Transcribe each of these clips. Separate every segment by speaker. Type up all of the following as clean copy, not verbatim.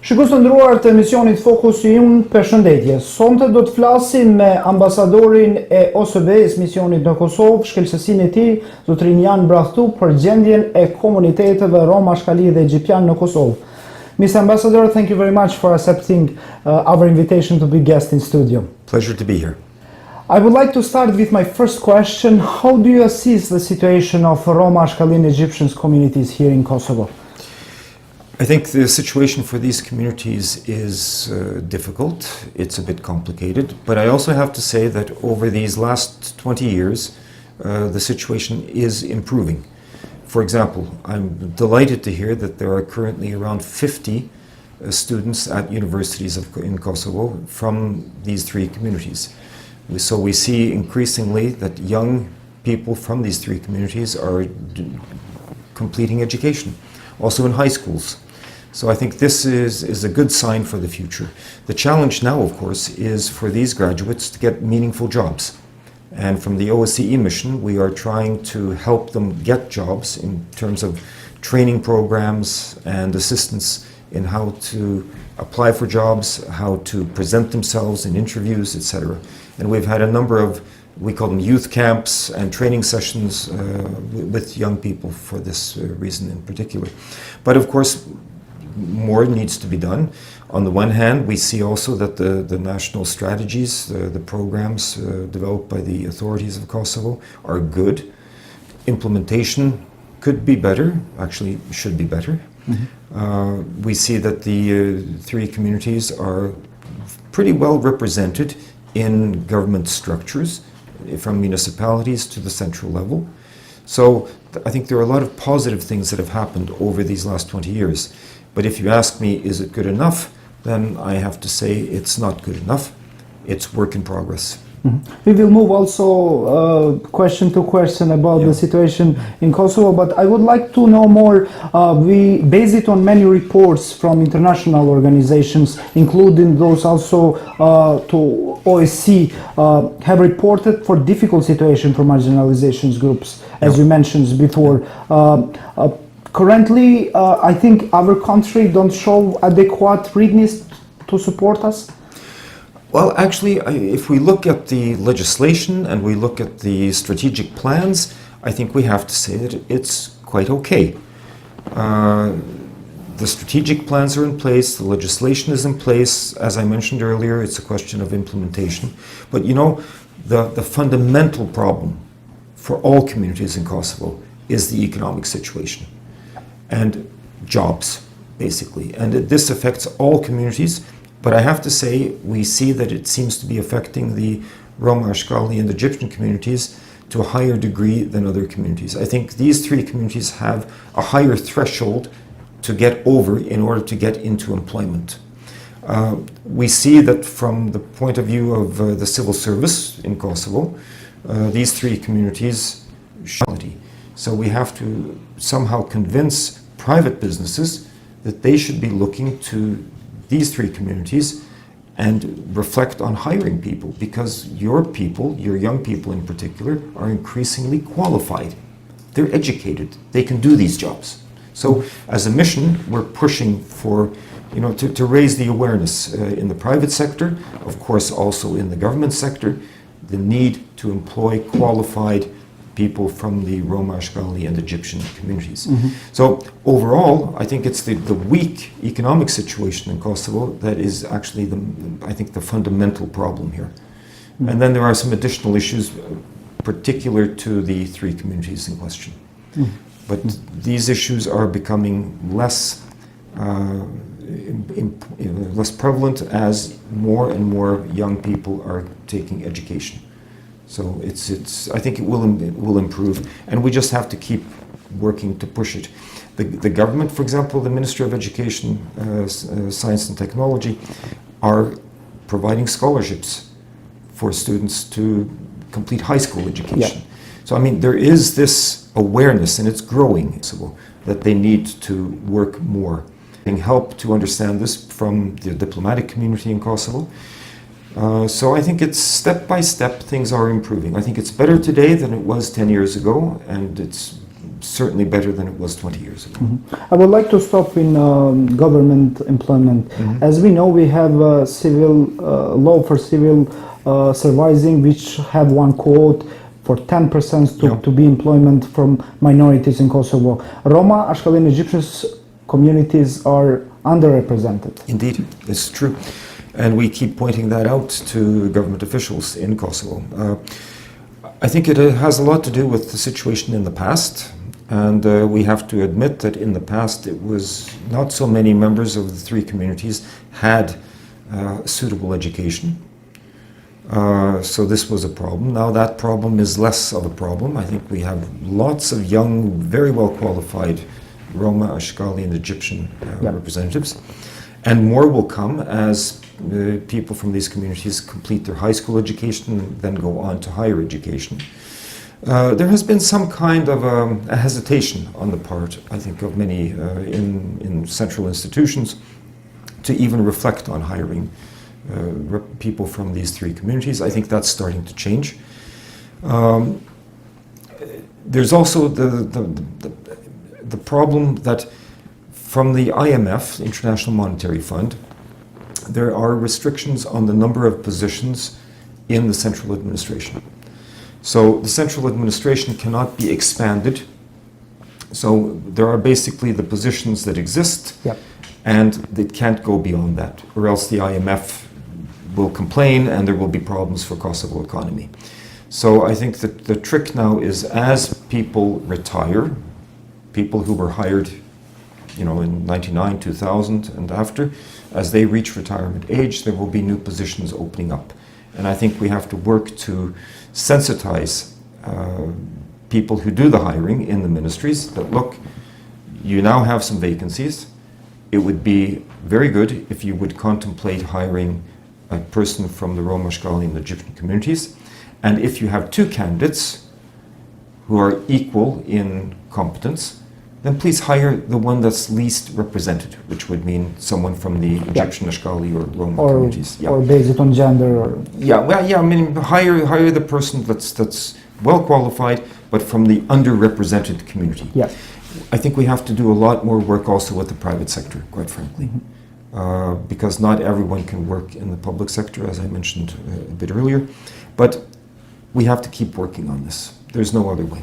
Speaker 1: Shikues të nderuar të emisionit Fokusi, përshëndetje. Sonte do të flasim me ambasadorin e OSBE-së misionit në Kosovë, shkencësinë e tij, zotrin Braathu, për gjendjen e komuniteteve Rom Ashkali dhe Egjiptian në Kosovë. Mr. Ambassador, thank you very much for accepting our invitation to be guest in studio.
Speaker 2: Pleasure to be here.
Speaker 1: I would like to start with my first question. How do you assess the situation of Rom Ashkali and Egyptian communities here in Kosovo?
Speaker 2: I think the situation for these communities is difficult. It's a bit complicated, but I also have to say that over these last 20 years, the situation is improving. For example, I'm delighted to hear that there are currently around 50 students at universities in Kosovo from these three communities. So we see increasingly that young people from these three communities are completing education, also in high schools. So I think this is a good sign for the future. The challenge now, of course, is for these graduates to get meaningful jobs. And from the OSCE mission, we are trying to help them get jobs in terms of training programs and assistance in how to apply for jobs, how to present themselves in interviews, etc. And we've had a number of, we call them youth camps and training sessions with young people for this reason in particular. But of course, more needs to be done. On the one hand, we see also that the national strategies, the programs developed by the authorities of Kosovo are good. Implementation could be better, actually should be better. Mm-hmm. We see that the three communities are pretty well represented in government structures, from municipalities to the central level. So I think there are a lot of positive things that have happened over these last 20 years. But if you ask me, is it good enough? Then I have to say it's not good enough. It's work in progress.
Speaker 1: Mm-hmm. We will move also question to question about the situation in Kosovo, but I would like to know more. We base it on many reports from international organizations, including those also to OSCE, have reported for difficult situation for marginalization groups, as you mentioned before. Currently, I think our country don't show adequate readiness to support us.
Speaker 2: Well, actually, if we look at the legislation and we look at the strategic plans, I think we have to say that it's quite okay. The strategic plans are in place, the legislation is in place. As I mentioned earlier, it's a question of implementation. But you know, the fundamental problem for all communities in Kosovo is the economic situation and jobs, basically. And this affects all communities. But I have to say, we see that it seems to be affecting the Rom Ashkali and Egyptian communities to a higher degree than other communities. I think these three communities have a higher threshold to get over in order to get into employment. We see that from the point of view of the civil service in Kosovo, these three communities reality. So we have to somehow convince private businesses that they should be looking to these three communities and reflect on hiring people, because your people, your young people in particular, are increasingly qualified. They're educated. They can do these jobs. So as a mission, we're pushing for, you know, to raise the awareness in the private sector, of course also in the government sector, the need to employ qualified people from the Rom Ashkali and Egyptian communities. Mm-hmm. So overall, I think it's the weak economic situation in Kosovo that is actually the fundamental problem here. Mm-hmm. And then there are some additional issues particular to the three communities in question. Mm-hmm. But these issues are becoming less less prevalent as more and more young people are taking education. So I think it will improve, and we just have to keep working to push it. The government, for example, the Ministry of Education, Science and Technology, are providing scholarships for students to complete high school education. Yeah. So I mean, there is this awareness, and it's growing, that they need to work more. Getting help to understand this from the diplomatic community in Kosovo. So I think it's step by step things are improving. I think it's better today than it was 10 years ago, and it's certainly better than it was 20 years ago.
Speaker 1: I would like to stop in government employment. As we know, we have a civil law for civil servicing, which have one quote for 10% to be employment from minorities in Kosovo. Roma, Ashkali and Egyptian communities are underrepresented.
Speaker 2: Indeed, it's true. And we keep pointing that out to government officials in Kosovo. I think it has a lot to do with the situation in the past. And we have to admit that in the past it was not so many members of the three communities had suitable education. So this was a problem. Now that problem is less of a problem. I think we have lots of young, very well qualified Roma, Ashkali and Egyptian representatives. And more will come as people from these communities complete their high school education and then go on to higher education. There has been some kind of a hesitation on the part, I think, of many in central institutions to even reflect on hiring people from these three communities. I think that's starting to change. There's also the problem that from the IMF, the International Monetary Fund, there are restrictions on the number of positions in the central administration. So the central administration cannot be expanded. So there are basically the positions that exist, and it can't go beyond that, or else the IMF will complain and there will be problems for Kosovo economy. So I think that the trick now is, as people retire, people who were hired, you know, in 99, 2000 and after, as they reach retirement age, there will be new positions opening up. And I think we have to work to sensitize people who do the hiring in the ministries that, look, you now have some vacancies. It would be very good if you would contemplate hiring a person from the Rom Ashkali and the Egyptian communities. And if you have two candidates who are equal in competence, then please hire the one that's least represented, which would mean someone from the Egyptian Ashkali or Roma communities.
Speaker 1: Or based on gender. Or
Speaker 2: I mean, hire the person that's well qualified, but from the underrepresented community. I think we have to do a lot more work also with the private sector, quite frankly, because not everyone can work in the public sector, as I mentioned a bit earlier. But we have to keep working on this. There's no other way.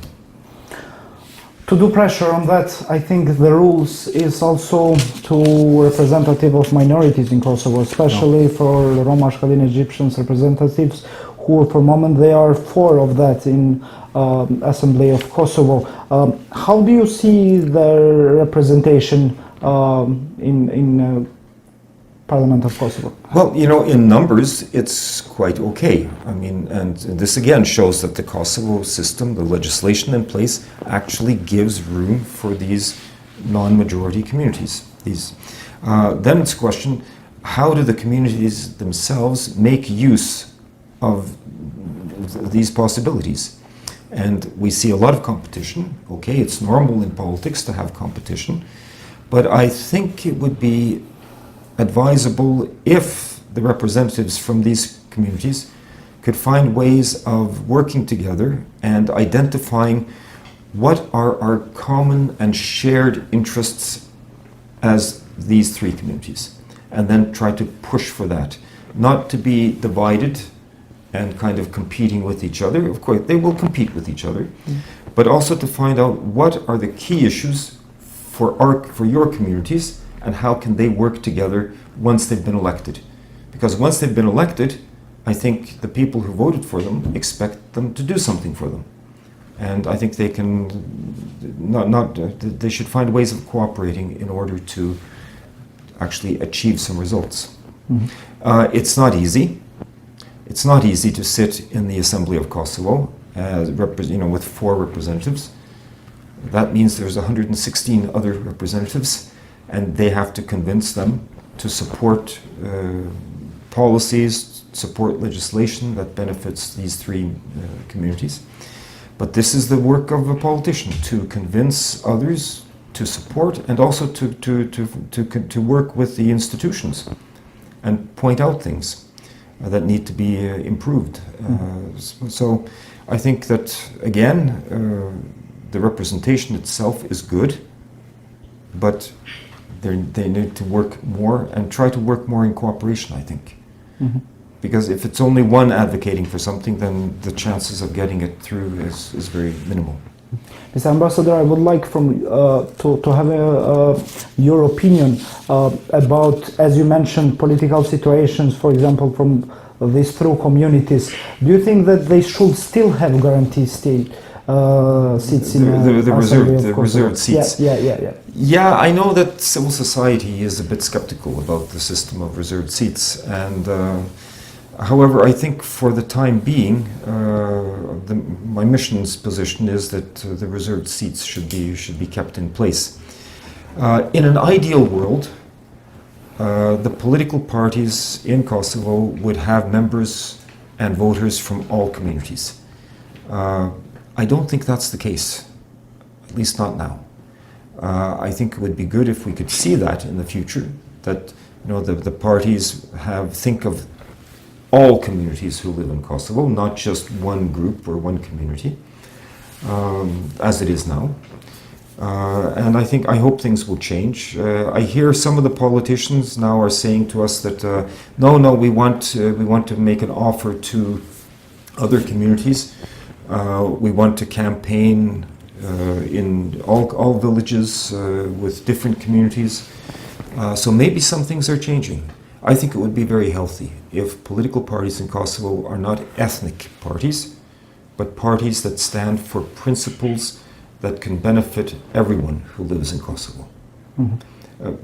Speaker 1: To do pressure on that, I think the rules is also to representative of minorities in Kosovo, especially for the Rom Ashkali and Egyptians representatives, who for the moment they are 4 of that in Assembly of Kosovo. How do you see their representation in Parliament of Kosovo?
Speaker 2: Well, you know, in numbers, it's quite okay. I mean, and this again shows that the Kosovo system, the legislation in place, actually gives room for these non-majority communities. Then it's a question, how do the communities themselves make use of these possibilities? And we see a lot of competition. Okay, it's normal in politics to have competition, but I think it would be advisable if the representatives from these communities could find ways of working together and identifying what are our common and shared interests as these three communities, and then try to push for that, not to be divided and kind of competing with each other. Of course, they will compete with each other, but also to find out what are the key issues for your communities, and how can they work together once they've been elected. Because once they've been elected, I think the people who voted for them expect them to do something for them. And I think they can they should find ways of cooperating in order to actually achieve some results. It's not easy. It's not easy to sit in the Assembly of Kosovo as with 4 representatives. That means there's 116 other representatives, and they have to convince them to support policies, support legislation that benefits these 3 communities. But this is the work of a politician, to convince others to support, and also to work with the institutions and point out things that need to be improved. So I think that, again, the representation itself is good, but they need to work more and try to work more in cooperation, I think.
Speaker 1: Mm-hmm.
Speaker 2: Because if it's only one advocating for something, then the chances of getting it through is very minimal.
Speaker 1: Mr. Ambassador, I would like to have your opinion about, as you mentioned, political situations, for example, from these through communities. Do you think that they should still have guaranteed seats in
Speaker 2: the reserved seats?
Speaker 1: Yeah.
Speaker 2: Yeah, I know that civil society is a bit skeptical about the system of reserved seats, and however, I think for the time being, my mission's position is that the reserved seats should be kept in place. In an ideal world, the political parties in Kosovo would have members and voters from all communities. I don't think that's the case, at least not now. I think it would be good if we could see that in the future, that the parties think of all communities who live in Kosovo, not just one group or one community, as it is now. And I hope things will change. I hear some of the politicians now are saying to us that no, we want to make an offer to other communities. We want to campaign in all villages with different communities. So maybe some things are changing. I think it would be very healthy if political parties in Kosovo are not ethnic parties, but parties that stand for principles that can benefit everyone who lives in Kosovo. Mm-hmm.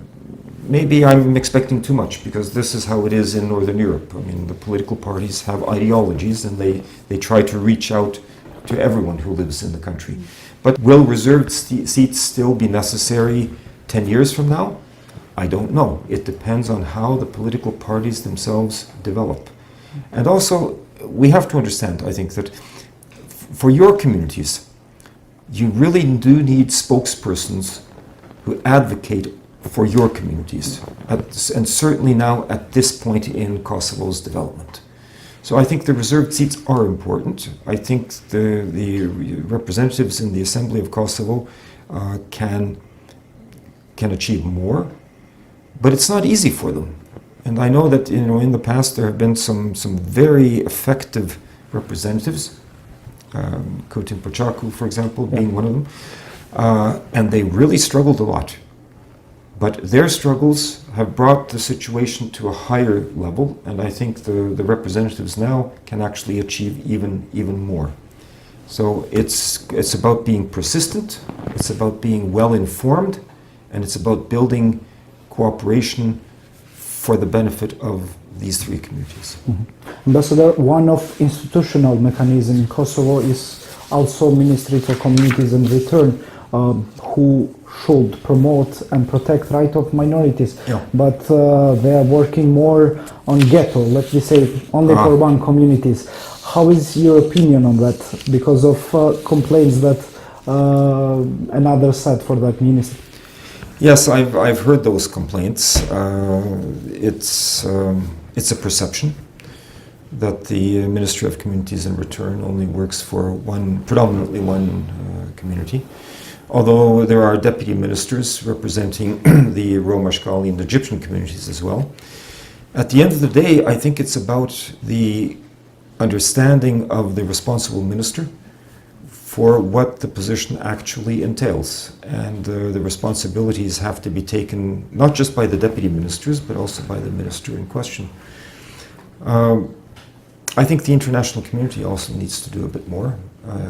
Speaker 2: Maybe I'm expecting too much, because this is how it is in Northern Europe. I mean, the political parties have ideologies and they try to reach out to everyone who lives in the country. Mm-hmm. But will reserved seats still be necessary 10 years from now? I don't know. It depends on how the political parties themselves develop. And also, we have to understand, I think, that for your communities, you really do need spokespersons who advocate for your communities, and certainly now at this point in Kosovo's development. So I think the reserved seats are important. I think the representatives in the Assembly of Kosovo can achieve more. But it's not easy for them. And I know that in the past there have been some very effective representatives, Kutin Pochaku, for example, being one of them, and they really struggled a lot. But their struggles have brought the situation to a higher level, and I think the representatives now can actually achieve even more. So it's about being persistent, it's about being well informed, and it's about building cooperation for the benefit of these three communities.
Speaker 1: Mm-hmm. Ambassador, one of institutional mechanisms in Kosovo is also Ministry for Communities and Return, who should promote and protect right of minorities. Yeah. But they are working more on ghetto, let me say, only for one communities. How is your opinion on that? Because of complaints that another side for that ministry.
Speaker 2: Yes, I've heard those complaints. It's a perception that the Ministry of Communities and Return only works for predominantly one community. Although there are deputy ministers representing the Rom Ashkali and Egyptian communities as well. At the end of the day, I think it's about the understanding of the responsible minister for what the position actually entails. And the responsibilities have to be taken not just by the deputy ministers, but also by the minister in question. I think the international community also needs to do a bit more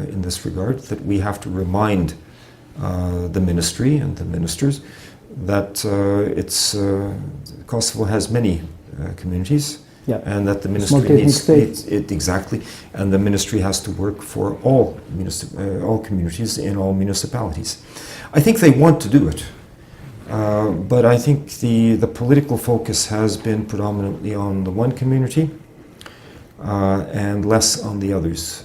Speaker 2: in this regard, that we have to remind the ministry and the ministers that Kosovo has many communities. Yeah. And that the ministry needs it exactly, and the ministry has to work for all communities in all municipalities. I think they want to do it, but I think the political focus has been predominantly on the one community and less on the others.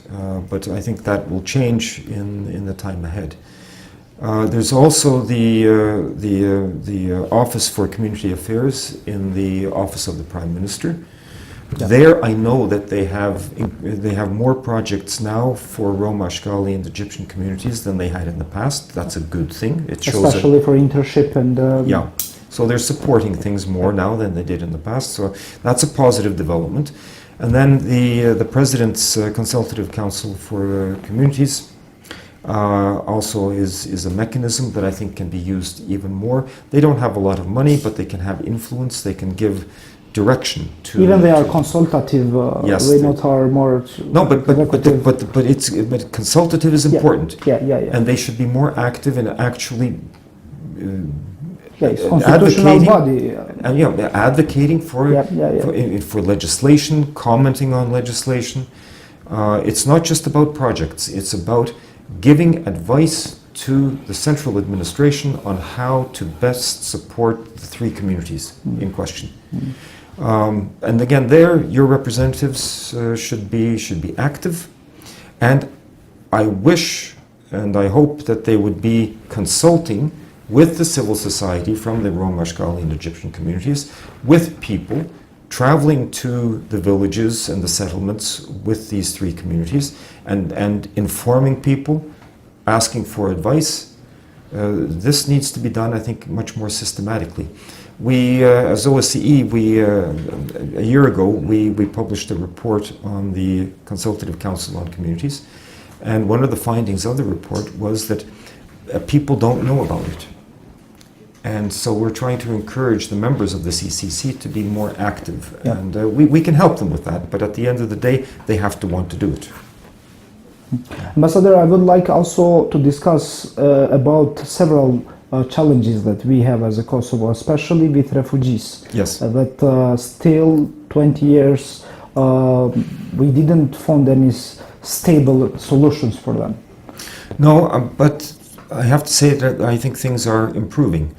Speaker 2: But I think that will change in the time ahead. There's also the Office for Community Affairs in the Office of the Prime Minister,
Speaker 1: Yeah.
Speaker 2: There, I know that they have more projects now for Rom Ashkali and Egyptian communities than they had in the past. That's a good thing. It shows
Speaker 1: especially for internship and
Speaker 2: yeah. So they're supporting things more now than they did in the past. So that's a positive development. And then the President's Consultative Council for Communities also is a mechanism that I think can be used even more. They don't have a lot of money, but they can have influence. They can give direction to.
Speaker 1: Even they are consultative.
Speaker 2: Yes,
Speaker 1: we not are more.
Speaker 2: No, but consultative is important.
Speaker 1: Yeah.
Speaker 2: And they should be more active in actually.
Speaker 1: It's constitutional body.
Speaker 2: And advocating for legislation, commenting on legislation. It's not just about projects. It's about giving advice to the central administration on how to best support the three communities in question. And again, there, your representatives should be active. And I wish and I hope that they would be consulting with the civil society from the Rom Ashkali and Egyptian communities, with people traveling to the villages and the settlements with these three communities and informing people, asking for advice. This needs to be done, I think, much more systematically. We, as OSCE, a year ago, we published a report on the Consultative Council on Communities, and one of the findings of the report was that people don't know about it. And so we're trying to encourage the members of the CCC to be more active. Yeah. And we can help them with that, but at the end of the day, they have to want to do it.
Speaker 1: Ambassador, I would like also to discuss about several challenges that we have as a Kosovo, especially with refugees.
Speaker 2: Yes.
Speaker 1: That still 20 years we didn't find any stable solutions for them.
Speaker 2: No, but I have to say that I think things are improving.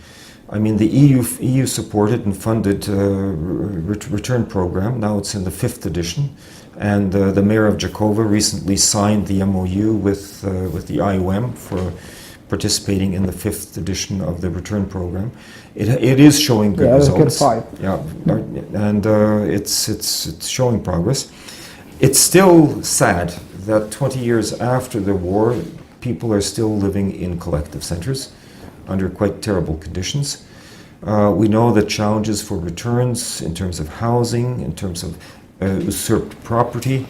Speaker 2: I mean, the EU supported and funded return program. Now it's in the 5th edition, and the mayor of Jakova recently signed the MOU with the IOM for participating in the 5th edition of the return program. It is showing good results. Yeah, and it's showing progress. It's still sad that 20 years after the war, people are still living in collective centers under quite terrible conditions. We know that challenges for returns in terms of housing, in terms of usurped property,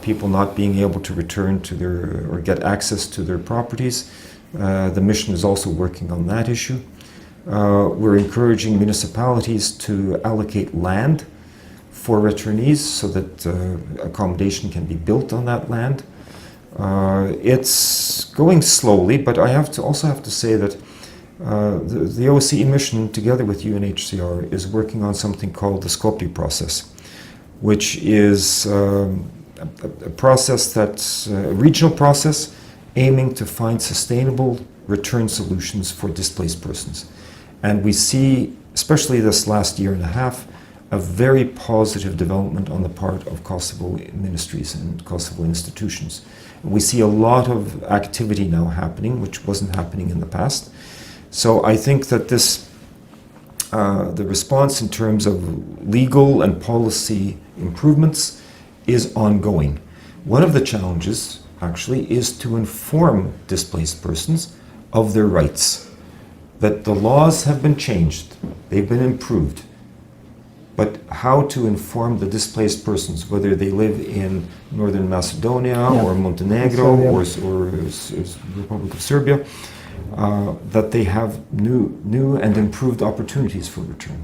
Speaker 2: people not being able to return to their or get access to their properties. The mission is also working on that issue. We're encouraging municipalities to allocate land for returnees so that accommodation can be built on that land. It's going slowly, but I also have to say that the OSCE mission, together with UNHCR, is working on something called the Skopje process, which is a process that's a regional process aiming to find sustainable return solutions for displaced persons. And we see, especially this last year and a half, a very positive development on the part of Kosovo ministries and Kosovo institutions. We see a lot of activity now happening, which wasn't happening in the past. So I think that the response in terms of legal and policy improvements is ongoing. One of the challenges, actually, is to inform displaced persons of their rights, that the laws have been changed, they've been improved, but how to inform the displaced persons, whether they live in Northern Macedonia or Montenegro or Republic of Serbia, that they have new and improved opportunities for return.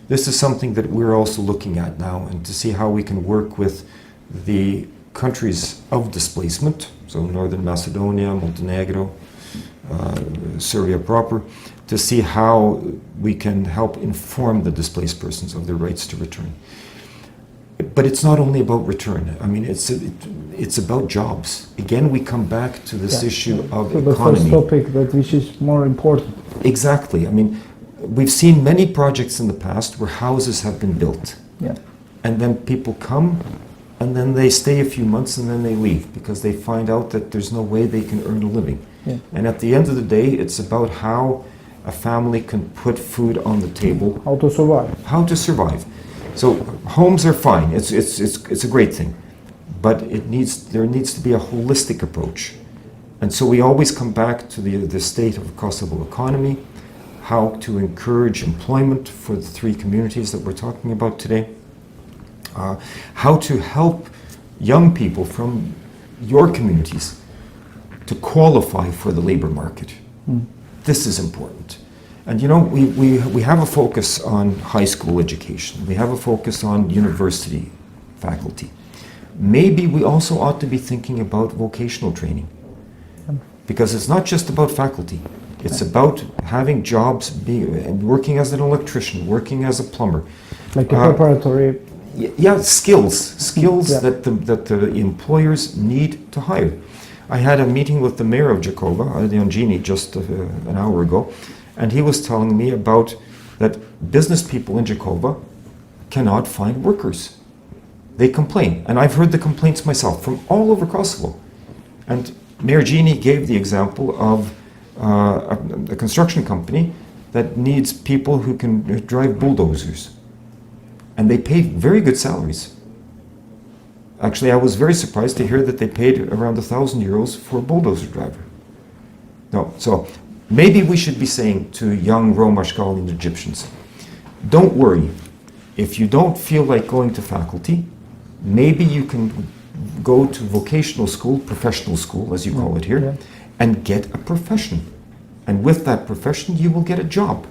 Speaker 2: This is something that we're also looking at now, and to see how we can work with the countries of displacement, so Northern Macedonia, Montenegro, Serbia proper, to see how we can help inform the displaced persons of their rights to return. But it's not only about return. I mean, it's about jobs. Again, we come back to this issue of economy.
Speaker 1: The first topic, which is more important.
Speaker 2: Exactly. I mean, we've seen many projects in the past where houses have been built.
Speaker 1: Yeah.
Speaker 2: And then people come, and then they stay a few months, and then they leave because they find out that there's no way they can earn a living.
Speaker 1: Yeah.
Speaker 2: And at the end of the day, it's about how a family can put food on the table.
Speaker 1: How to survive.
Speaker 2: How to survive. So homes are fine. It's a great thing, but there needs to be a holistic approach, and so we always come back to the state of Kosovo economy, how to encourage employment for the three communities that we're talking about today, how to help young people from your communities to qualify for the labor market. This is important. And you know, we have a focus on high school education. We have a focus on university faculty. Maybe we also ought to be thinking about vocational training. Because it's not just about faculty. It's about having jobs, working as an electrician, working as a plumber.
Speaker 1: Like a preparatory...
Speaker 2: Yeah, skills that the employers need to hire. I had a meeting with the mayor of Jakova, Adionjini, just an hour ago, and he was telling me about that business people in Jakova cannot find workers. They complain, and I've heard the complaints myself from all over Kosovo. And Mayor Gini gave the example of a construction company that needs people who can drive bulldozers. And they pay very good salaries. Actually, I was very surprised to hear that they paid around 1,000 euros for a bulldozer driver. No, so maybe we should be saying to young Rom Ashkali and Egyptians, don't worry. If you don't feel like going to faculty, maybe you can go to vocational school, professional school, as you call it here, and get a profession. And with that profession, you will get a job.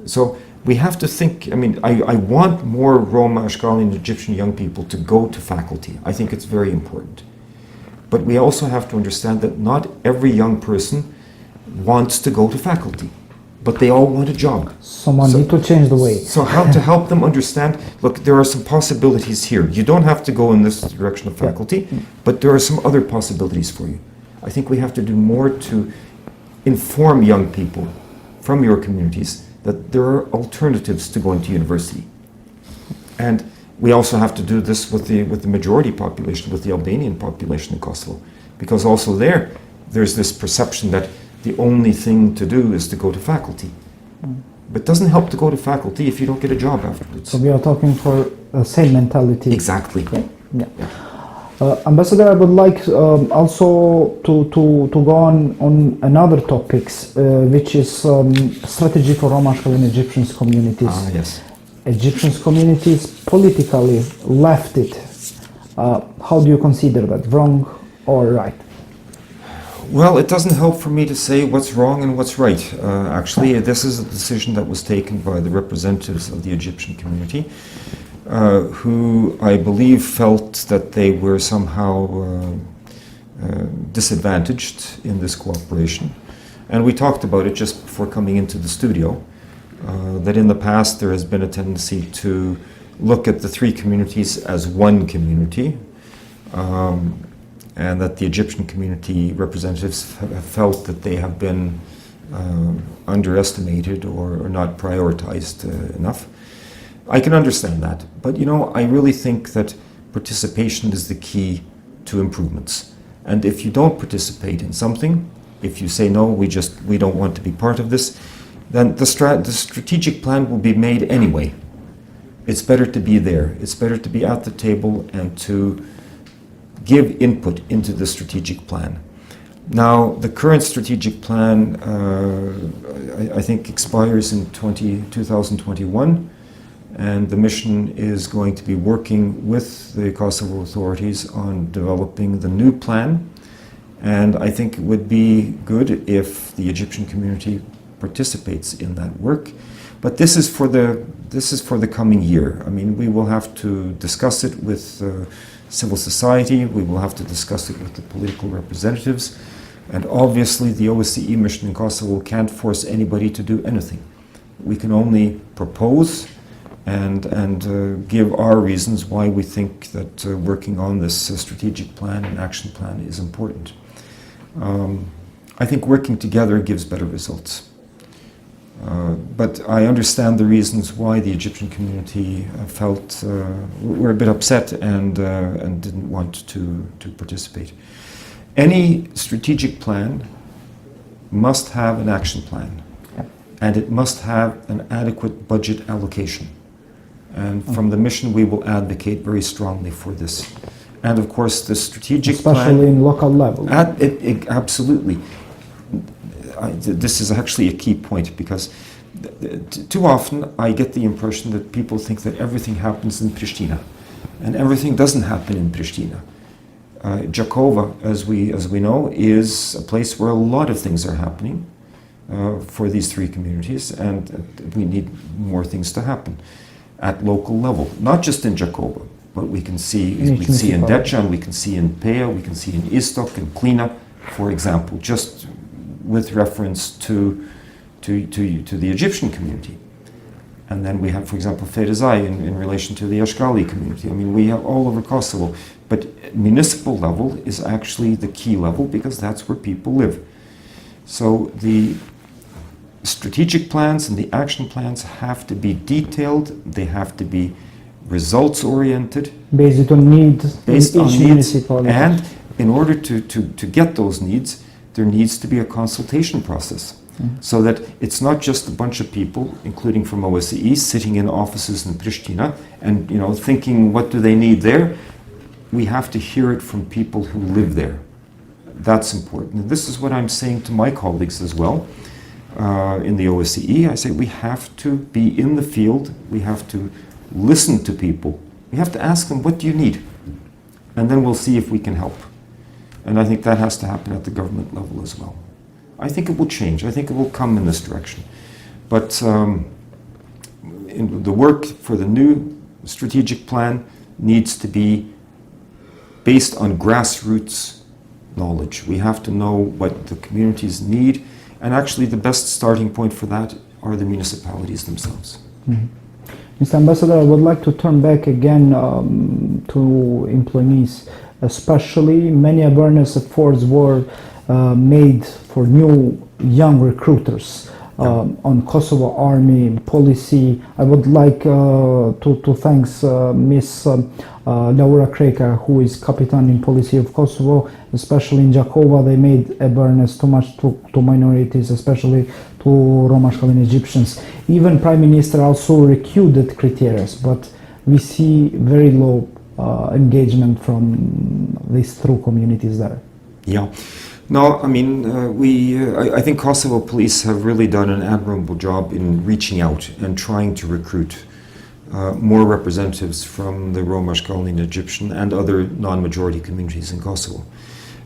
Speaker 2: So we have to think, I mean, I want more Rom Ashkali and Egyptian young people to go to faculty. I think it's very important. But we also have to understand that not every young person wants to go to faculty, but they all want a job.
Speaker 1: Someone need to change the way.
Speaker 2: So how to help them understand, look, there are some possibilities here. You don't have to go in this direction of faculty, but there are some other possibilities for you. I think we have to do more to inform young people from your communities that there are alternatives to going to university. And we also have to do this with the majority population, with the Albanian population in Kosovo, because also there's this perception that the only thing to do is to go to faculty. But it doesn't help to go to faculty if you don't get a job afterwards.
Speaker 1: So we are talking for the same mentality.
Speaker 2: Exactly.
Speaker 1: Yeah. Ambassador, I would like also to go on another topics, which is strategy for Rom Ashkali and Egyptian communities.
Speaker 2: Yes.
Speaker 1: Egyptian communities politically left it. How do you consider that, wrong or right?
Speaker 2: Well, it doesn't help for me to say what's wrong and what's right. Actually, this is a decision that was taken by the representatives of the Egyptian community, who I believe felt that they were somehow disadvantaged in this cooperation. And we talked about it just before coming into the studio, that in the past there has been a tendency to look at the three communities as one community, and that the Egyptian community representatives have felt that they have been underestimated or not prioritized enough. I can understand that, but you know, I really think that participation is the key to improvements. And if you don't participate in something, if you say no, we don't want to be part of this, then the strategic plan will be made anyway. It's better to be there. It's better to be at the table and to give input into the strategic plan. Now, the current strategic plan, I think, expires in 2021, and the mission is going to be working with the Kosovo authorities on developing the new plan. And I think it would be good if the Egyptian community participates in that work. But this is for the coming year. I mean, we will have to discuss it with civil society, we will have to discuss it with the political representatives, and obviously the OSCE mission in Kosovo can't force anybody to do anything. We can only propose and give our reasons why we think that working on this strategic plan and action plan is important. I think working together gives better results. But I understand the reasons why the Egyptian community felt were a bit upset and didn't want to participate. Any strategic plan must have an action plan, and it must have an adequate budget allocation. And from the mission, we will advocate very strongly for this. And of course, the strategic plan...
Speaker 1: Especially in local level.
Speaker 2: Absolutely. This is actually a key point, because too often I get the impression that people think that everything happens in Pristina, and everything doesn't happen in Pristina. Jakova, as we know, is a place where a lot of things are happening for these three communities, and we need more things to happen at local level, not just in Jakova, but we can see in Deccan, we can see in Peja, we can see in Istok and Klina, for example, just with reference to the Egyptian community. And then we have, for example, Ferizaj in relation to the Ashkali community. I mean, we have all over Kosovo, but municipal level is actually the key level, because that's where people live. So the strategic plans and the action plans have to be detailed, they have to be results-oriented.
Speaker 1: Based on needs in each municipality.
Speaker 2: And in order to get those needs, there needs to be a consultation process. So that it's not just a bunch of people, including from OSBE, sitting in offices in Pristina and thinking, what do they need there? We have to hear it from people who live there. That's important. And this is what I'm saying to my colleagues as well in the OSBE. I say we have to be in the field, we have to listen to people, we have to ask them, what do you need? And then we'll see if we can help. And I think that has to happen at the government level as well. I think it will change. I think it will come in this direction. But the work for the new strategic plan needs to be based on grassroots knowledge. We have to know what the communities need, and actually the best starting point for that are the municipalities themselves.
Speaker 1: Mm-hmm. Mr. Ambassador, I would like to turn back again to employees. Especially many awareness efforts were made for new young recruiters on Kosovo Army policy. I would like to thank Ms. Laura Kreka, who is Captain in Policy of Kosovo. Especially in Jakova, they made awareness too much to minorities, especially to Rom Ashkali and Egyptians. Even Prime Minister also recruited criteria, but we see very low engagement from these two communities there.
Speaker 2: Yeah. No, I mean, I think Kosovo police have really done an admirable job in reaching out and trying to recruit more representatives from the Rom Ashkali and Egyptian and other non-majority communities in Kosovo.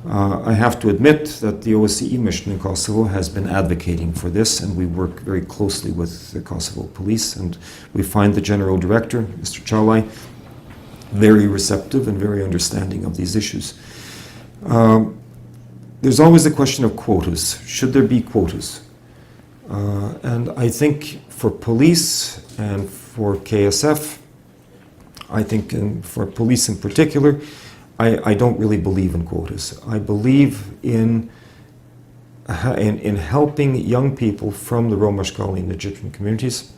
Speaker 2: I have to admit that the OSCE mission in Kosovo has been advocating for this, and we work very closely with the Kosovo police, and we find the General Director, Mr. Chalai, very receptive and very understanding of these issues. There's always the question of quotas. Should there be quotas? And I think for police and for KSF, I think for police in particular, I don't really believe in quotas. I believe in helping young people from the Rom Ashkali and Egyptian communities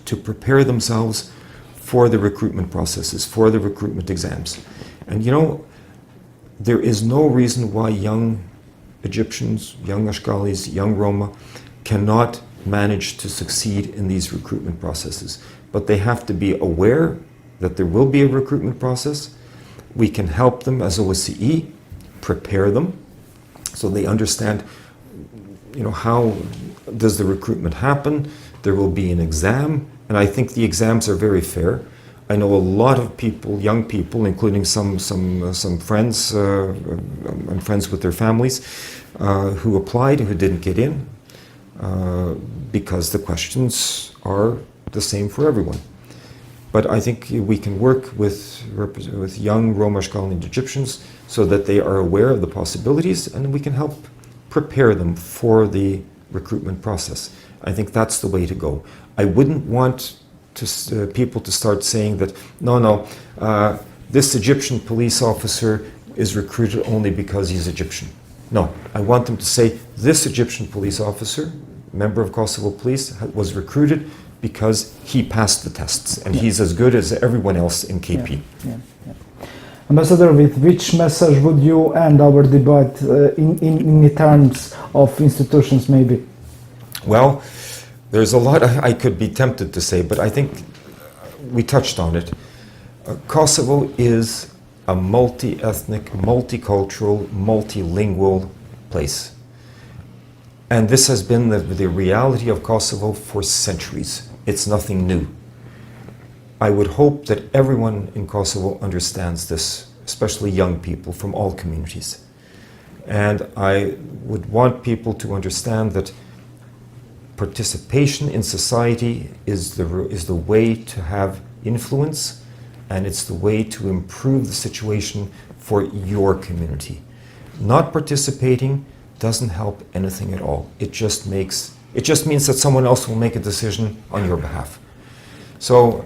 Speaker 2: to prepare themselves for the recruitment processes, for the recruitment exams. And there is no reason why young Egyptians, young Ashkalis, young Roma cannot manage to succeed in these recruitment processes. But they have to be aware that there will be a recruitment process. We can help them as OSCE, prepare them, so they understand, how does the recruitment happen. There will be an exam, and I think the exams are very fair. I know a lot of people, young people, including some friends, I'm friends with their families, who applied who didn't get in because the questions are the same for everyone. But I think we can work with young Rom Ashkali and Egyptians so that they are aware of the possibilities, and we can help prepare them for the recruitment process. I think that's the way to go. I wouldn't want people to start saying that, no, this Egyptian police officer is recruited only because he's Egyptian. No, I want them to say, this Egyptian police officer, member of Kosovo Police, was recruited because he passed the tests, and he's as good as everyone else in KP.
Speaker 1: Yeah. Ambassador, with which message would you end our debate in terms of institutions, maybe?
Speaker 2: Well, there's a lot I could be tempted to say, but I think we touched on it. Kosovo is a multi-ethnic, multicultural, multilingual place. And this has been the reality of Kosovo for centuries. It's nothing new. I would hope that everyone in Kosovo understands this, especially young people from all communities. And I would want people to understand that participation in society is the way to have influence, and it's the way to improve the situation for your community. Not participating doesn't help anything at all. It just means that someone else will make a decision on your behalf. So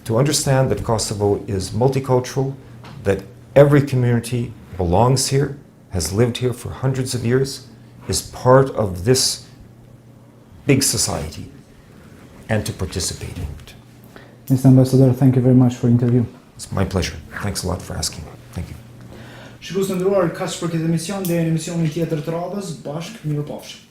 Speaker 2: to understand that Kosovo is multicultural, that every community belongs here, has lived here for hundreds of years, is part of this big society, and to participate in it.
Speaker 1: Mr. Ambassador, thank you very much for the interview.
Speaker 2: It's my pleasure. Thanks a lot for asking. Thank you.
Speaker 1: Shikues të nderuar, kaq për këtë emision, deri në emisionin tjetër të radhës, bashkë mirupafshim.